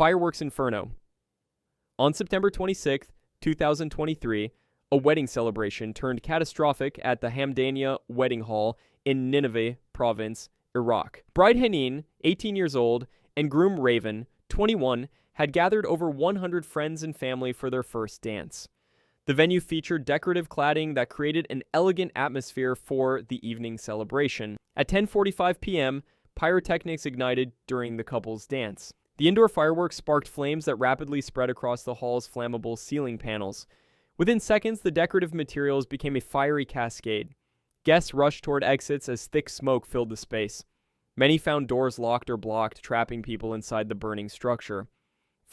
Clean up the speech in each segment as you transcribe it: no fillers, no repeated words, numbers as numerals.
Fireworks Inferno. On September 26, 2023, a wedding celebration turned catastrophic at the Hamdania Wedding Hall in Nineveh Province, Iraq. Bride Hanin, 18 years old, and groom Raven, 21, had gathered over 100 friends and family for their first dance. The venue featured decorative cladding that created an elegant atmosphere for the evening celebration. At 10:45 p.m., pyrotechnics ignited during the couple's dance. The indoor fireworks sparked flames that rapidly spread across the hall's flammable ceiling panels. Within seconds, the decorative materials became a fiery cascade. Guests rushed toward exits as thick smoke filled the space. Many found doors locked or blocked, trapping people inside the burning structure.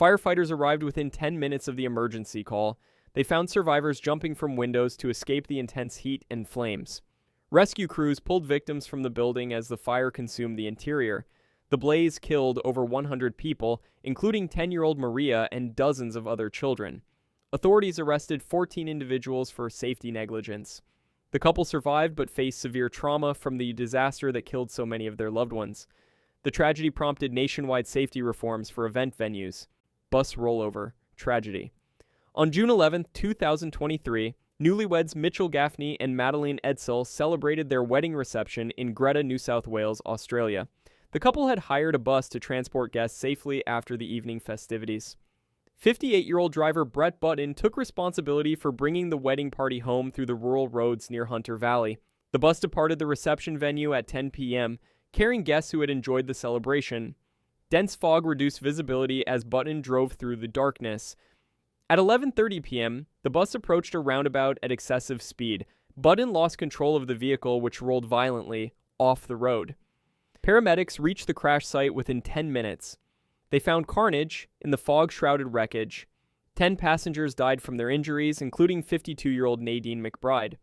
Firefighters arrived within 10 minutes of the emergency call. They found survivors jumping from windows to escape the intense heat and flames. Rescue crews pulled victims from the building as the fire consumed the interior. The blaze killed over 100 people, including 10-year-old Maria and dozens of other children. Authorities arrested 14 individuals for safety negligence. The couple survived but faced severe trauma from the disaster that killed so many of their loved ones. The tragedy prompted nationwide safety reforms for event venues. Bus rollover. Tragedy. On June 11, 2023, newlyweds Mitchell Gaffney and Madeline Edsel celebrated their wedding reception in Greta, New South Wales, Australia. The couple had hired a bus to transport guests safely after the evening festivities. 58-year-old driver Brett Button took responsibility for bringing the wedding party home through the rural roads near Hunter Valley. The bus departed the reception venue at 10 p.m., carrying guests who had enjoyed the celebration. Dense fog reduced visibility as Button drove through the darkness. At 11:30 p.m., the bus approached a roundabout at excessive speed. Button lost control of the vehicle, which rolled violently off the road. Paramedics reached the crash site within 10 minutes. They found carnage in the fog-shrouded wreckage. 10 passengers died from their injuries, including 52-year-old Nadine McBride.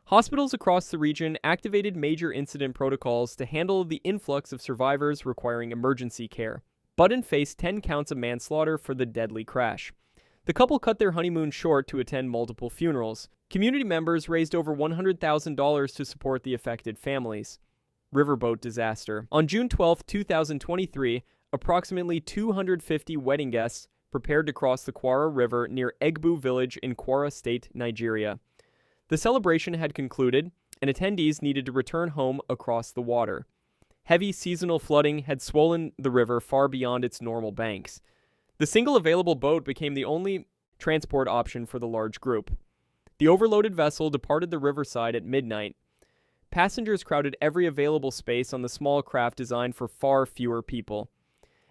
Hospitals across the region activated major incident protocols to handle the influx of survivors requiring emergency care. Button faced 10 counts of manslaughter for the deadly crash. The couple cut their honeymoon short to attend multiple funerals. Community members raised over $100,000 to support the affected families. Riverboat disaster. On June 12, 2023, approximately 250 wedding guests prepared to cross the Kwara River near Egbu village in Kwara State, Nigeria. The celebration had concluded, and attendees needed to return home across the water. Heavy seasonal flooding had swollen the river far beyond its normal banks. The single available boat became the only transport option for the large group. The overloaded vessel departed the riverside at midnight. Passengers crowded every available space on the small craft designed for far fewer people.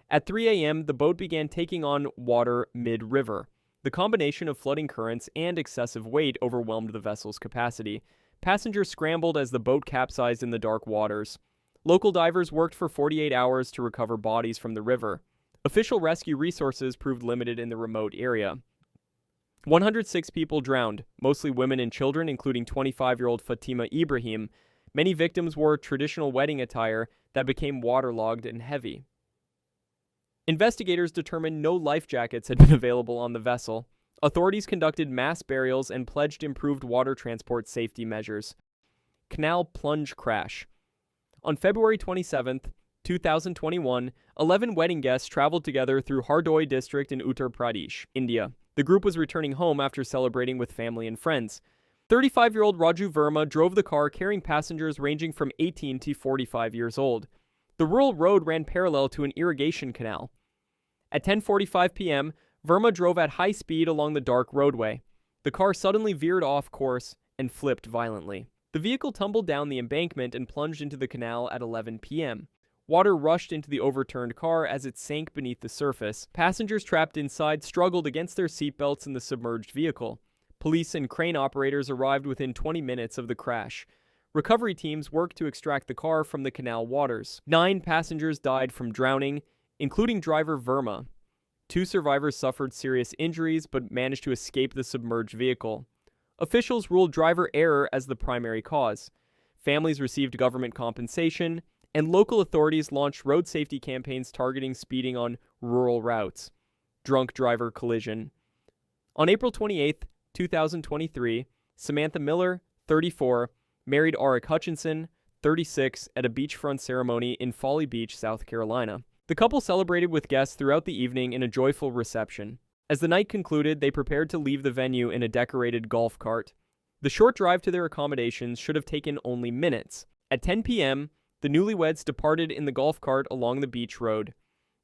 At 3 a.m., the boat began taking on water mid-river. The combination of flooding currents and excessive weight overwhelmed the vessel's capacity. Passengers scrambled as the boat capsized in the dark waters. Local divers worked for 48 hours to recover bodies from the river. Official rescue resources proved limited in the remote area. 106 people drowned, mostly women and children, including 25-year-old Fatima Ibrahim. Many victims wore traditional wedding attire that became waterlogged and heavy. Investigators determined no life jackets had been available on the vessel. Authorities conducted mass burials and pledged improved water transport safety measures. Canal plunge crash. On February 27, 2021, 11 wedding guests traveled together through Hardoi district in Uttar Pradesh, India. The group was returning home after celebrating with family and friends. 35-year-old Raju Verma drove the car carrying passengers ranging from 18 to 45 years old. The rural road ran parallel to an irrigation canal. At 10:45 p.m., Verma drove at high speed along the dark roadway. The car suddenly veered off course and flipped violently. The vehicle tumbled down the embankment and plunged into the canal at 11 p.m. Water rushed into the overturned car as it sank beneath the surface. Passengers trapped inside struggled against their seatbelts in the submerged vehicle. Police and crane operators arrived within 20 minutes of the crash. Recovery teams worked to extract the car from the canal waters. 9 passengers died from drowning, including driver Verma. 2 survivors suffered serious injuries but managed to escape the submerged vehicle. Officials ruled driver error as the primary cause. Families received government compensation, and local authorities launched road safety campaigns targeting speeding on rural routes. Drunk driver collision. On April 28, 2023, Samantha Miller, 34, married Arik Hutchinson, 36, at a beachfront ceremony in Folly Beach, South Carolina. The couple celebrated with guests throughout the evening in a joyful reception. As the night concluded, they prepared to leave the venue in a decorated golf cart. The short drive to their accommodations should have taken only minutes. At 10 p.m., the newlyweds departed in the golf cart along the beach road.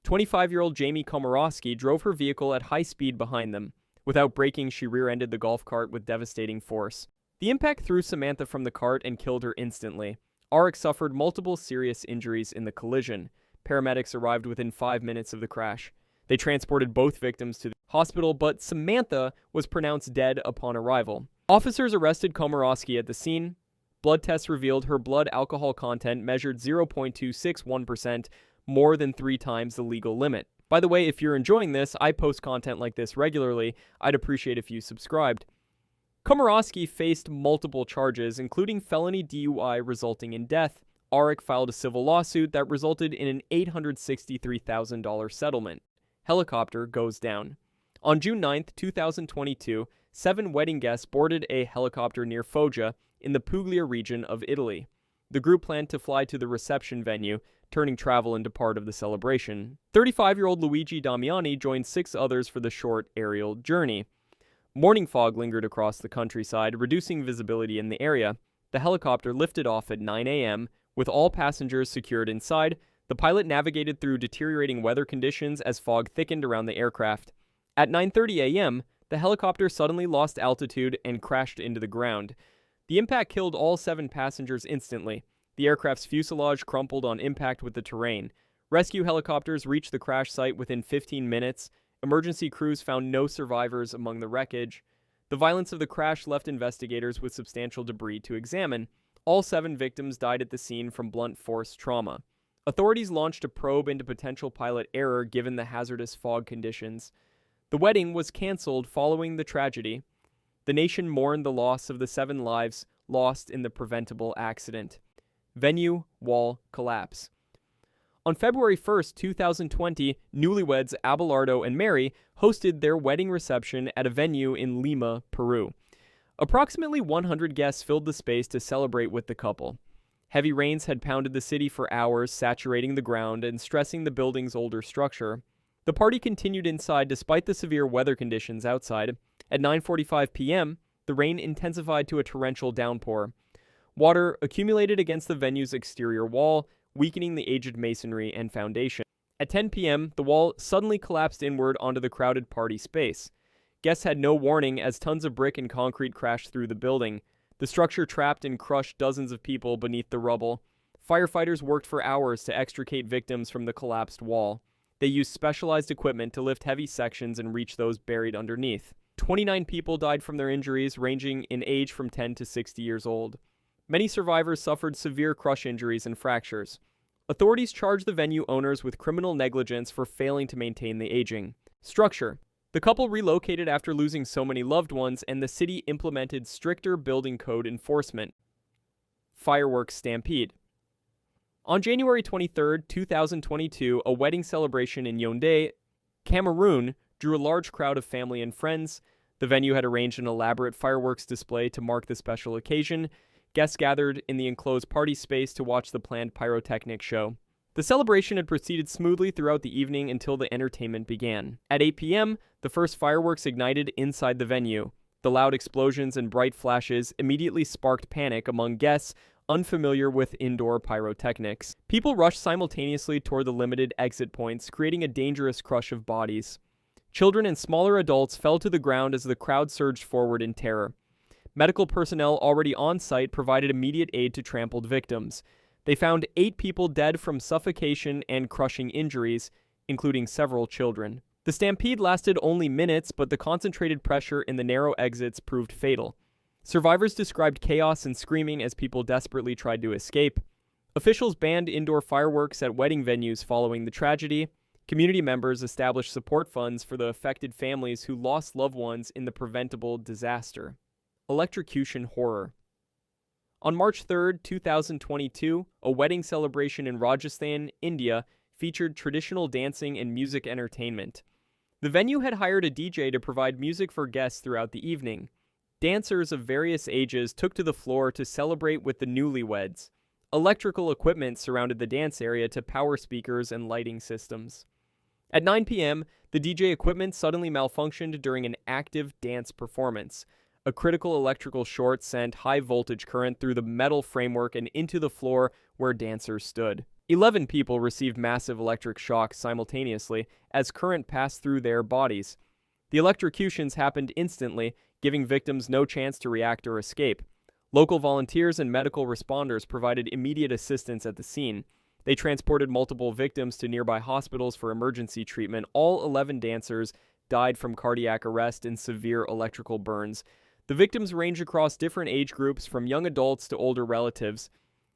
25-year-old Jamie Komorowski drove her vehicle at high speed behind them. Without braking, she rear-ended the golf cart with devastating force. The impact threw Samantha from the cart and killed her instantly. Arik suffered multiple serious injuries in the collision. Paramedics arrived within 5 minutes of the crash. They transported both victims to the hospital, but Samantha was pronounced dead upon arrival. Officers arrested Komorowski at the scene. Blood tests revealed her blood alcohol content measured 0.261%, more than 3 times the legal limit. By the way, if you're enjoying this, I post content like this regularly. I'd appreciate if you subscribed. Komorowski faced multiple charges, including felony DUI resulting in death. Arik filed a civil lawsuit that resulted in an $863,000 settlement. Helicopter goes down. On June 9, 2022, 7 wedding guests boarded a helicopter near Foggia in the Puglia region of Italy. The group planned to fly to the reception venue, turning travel into part of the celebration. 35-year-old Luigi Damiani joined 6 others for the short aerial journey. Morning fog lingered across the countryside, reducing visibility in the area. The helicopter lifted off at 9 a.m., with all passengers secured inside. The pilot navigated through deteriorating weather conditions as fog thickened around the aircraft. At 9:30 a.m., the helicopter suddenly lost altitude and crashed into the ground. The impact killed all 7 passengers instantly. The aircraft's fuselage crumpled on impact with the terrain. Rescue helicopters reached the crash site within 15 minutes. Emergency crews found no survivors among the wreckage. The violence of the crash left investigators with substantial debris to examine. All 7 victims died at the scene from blunt force trauma. Authorities launched a probe into potential pilot error given the hazardous fog conditions. The wedding was canceled following the tragedy. The nation mourned the loss of the 7 lives lost in the preventable accident. Venue wall collapse. On February 1, 2020, newlyweds Abelardo and Mary hosted their wedding reception at a venue in Lima, Peru. Approximately 100 guests filled the space to celebrate with the couple. Heavy rains had pounded the city for hours, saturating the ground and stressing the building's older structure. The party continued inside despite the severe weather conditions outside. At 9:45 p.m., the rain intensified to a torrential downpour. Water accumulated against the venue's exterior wall, weakening the aged masonry and foundation. At 10 p.m., the wall suddenly collapsed inward onto the crowded party space. Guests had no warning as tons of brick and concrete crashed through the building. The structure trapped and crushed dozens of people beneath the rubble. Firefighters worked for hours to extricate victims from the collapsed wall. They used specialized equipment to lift heavy sections and reach those buried underneath. 29 people died from their injuries, ranging in age from 10 to 60 years old. Many survivors suffered severe crush injuries and fractures. Authorities charged the venue owners with criminal negligence for failing to maintain the aging. Structure. The couple relocated after losing so many loved ones, and the city implemented stricter building code enforcement. Fireworks stampede. On January 23, 2022, a wedding celebration in Yaoundé, Cameroon, drew a large crowd of family and friends. The venue had arranged an elaborate fireworks display to mark the special occasion. Guests gathered in the enclosed party space to watch the planned pyrotechnic show. The celebration had proceeded smoothly throughout the evening until the entertainment began. At 8 p.m., the first fireworks ignited inside the venue. The loud explosions and bright flashes immediately sparked panic among guests unfamiliar with indoor pyrotechnics. People rushed simultaneously toward the limited exit points, creating a dangerous crush of bodies. Children and smaller adults fell to the ground as the crowd surged forward in terror. Medical personnel already on site provided immediate aid to trampled victims. They found 8 people dead from suffocation and crushing injuries, including several children. The stampede lasted only minutes, but the concentrated pressure in the narrow exits proved fatal. Survivors described chaos and screaming as people desperately tried to escape. Officials banned indoor fireworks at wedding venues following the tragedy. Community members established support funds for the affected families who lost loved ones in the preventable disaster. Electrocution horror. On March 3, 2022, a wedding celebration in Rajasthan, India, featured traditional dancing and music entertainment. The venue had hired a DJ to provide music for guests throughout the evening. Dancers of various ages took to the floor to celebrate with the newlyweds. Electrical equipment surrounded the dance area to power speakers and lighting systems. At 9 p.m., the DJ equipment suddenly malfunctioned during an active dance performance. A critical electrical short sent high voltage current through the metal framework and into the floor where dancers stood. 11 people received massive electric shocks simultaneously as current passed through their bodies. The electrocutions happened instantly, giving victims no chance to react or escape. Local volunteers and medical responders provided immediate assistance at the scene. They transported multiple victims to nearby hospitals for emergency treatment. All 11 dancers died from cardiac arrest and severe electrical burns. The victims range across different age groups, from young adults to older relatives.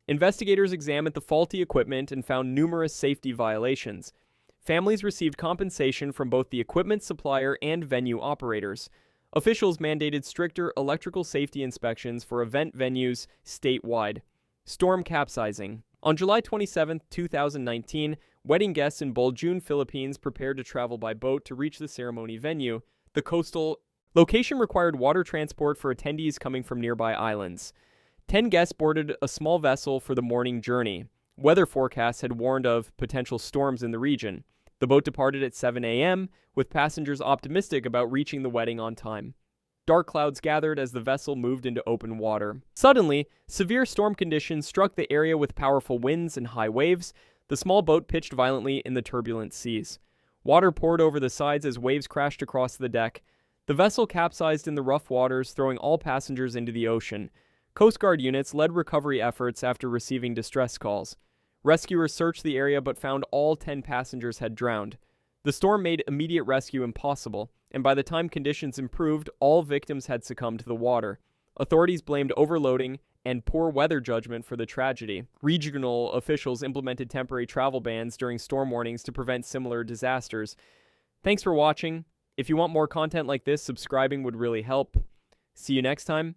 Investigators examined the faulty equipment and found numerous safety violations. Families received compensation from both the equipment supplier and venue operators. Officials mandated stricter electrical safety inspections for event venues statewide. Storm capsizing. On July 27, 2019, wedding guests in Boljun, Philippines prepared to travel by boat to reach the ceremony venue. The coastal location required water transport for attendees coming from nearby islands. 10 guests boarded a small vessel for the morning journey. Weather forecasts had warned of potential storms in the region. The boat departed at 7 a.m., with passengers optimistic about reaching the wedding on time. Dark clouds gathered as the vessel moved into open water. Suddenly, severe storm conditions struck the area with powerful winds and high waves. The small boat pitched violently in the turbulent seas. Water poured over the sides as waves crashed across the deck. The vessel capsized in the rough waters, throwing all passengers into the ocean. Coast Guard units led recovery efforts after receiving distress calls. Rescuers searched the area but found all 10 passengers had drowned. The storm made immediate rescue impossible, and by the time conditions improved, all victims had succumbed to the water. Authorities blamed overloading and poor weather judgment for the tragedy. Regional officials implemented temporary travel bans during storm warnings to prevent similar disasters. Thanks for watching. If you want more content like this, subscribing would really help. See you next time.